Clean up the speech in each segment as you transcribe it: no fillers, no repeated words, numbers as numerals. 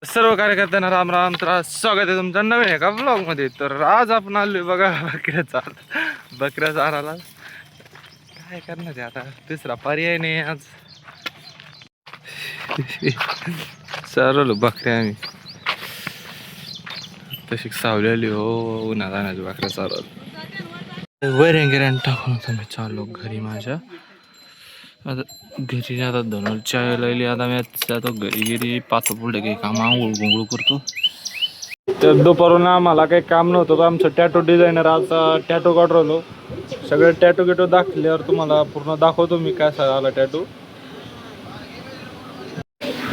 सर्व कार्यकर्त्यांना राम राम. तर आज स्वागत आहे तुमचं नवीन एका ब्लॉग मध्ये. तर आज आपण आलोय बघा बकऱ्या चाराला. काय करणार आहे आता, तिसरा पर्याय नाही आज. चारवलो बकऱ्या आम्ही. तशी सावलेली हो उन्हा जाण्याची बकऱ्या चारवलं. वैरण टाकून मी चाललो घरी माझ्या. आता घरी आता धनुर चाय लागली. आता मी जातो घरी घरी पाच पुढे काही काम आंघोळ गोंगळ करतो. तर दुपारून आम्हाला काही काम नव्हतं तर आमचं टॅटो डिझायनर आज टॅटो काढवलो. सगळे टॅटो गेटो दाखल्यावर तुम्हाला पूर्ण दाखवतो मी काय आला टॅटो.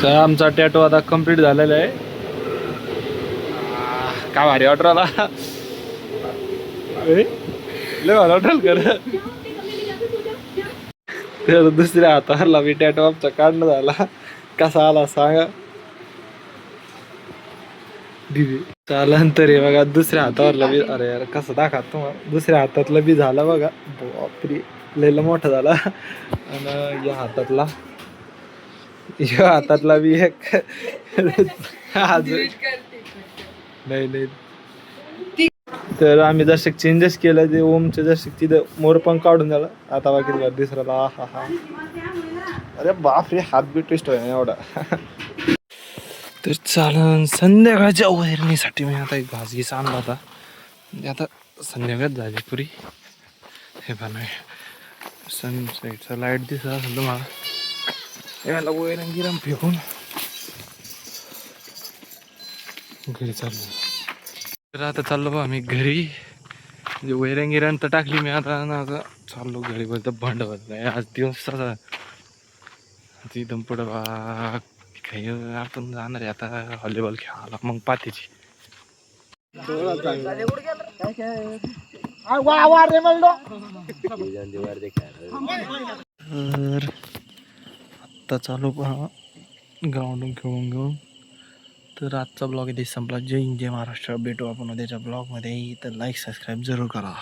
तर आमचा टॅटो आता कम्प्लीट झालेला आहे. काय भारी ऑर्डर आला. लय भारी ऑर्डर कर. तर दुसऱ्या हातावरला मी टॅटो आमचा काढणं झाला. कसा आला सांगा. चाल्यानंतर बघा दुसऱ्या हातावरला बी. अरे यार कसं दाखवा तुम्हाला. दुसऱ्या हातातला बी झाला बघा. बापरे लयला मोठा झाला. आणि या हातातला बी एक नाही नाही. तर आम्ही जर चेंजेस केलं ते ओमचे जर तिथं मोरपंख काढून झालं. आता बाकी दुसऱ्याला हा हा. अरे बापरे हात बी ट्विस्ट होय एवढा. तर चालन संध्याकाळच्या वैरणीसाठी मी आता एक भाजगीस आणला होता. म्हणजे आता संध्याकाळ झाली पुरी. हे पण सनसेटचा लाईट दिसत असेल तुम्हाला. याला वैरण गिरम फेकून घरी चाललो. तर आता चाललो बा आम्ही घरी. म्हणजे वैरण गिरण तर टाकली मी आता ना. आता चाललो घरी. बोलतो भांड बसलाय आज दिवसाचा. एकदम पुढं बा काही आपण जाणार आहे आता व्हॉलीबॉल खेळायला. मग पातीची तर आत्ता चालू पहा ग्राउंडून खेळून घेऊन. तर आजचा ब्लॉग इथे संपला. जय हिंद जय महाराष्ट्र. भेटू आपण उद्याच्या ब्लॉगमध्ये. तर लाईक सबस्क्राईब जरूर करा.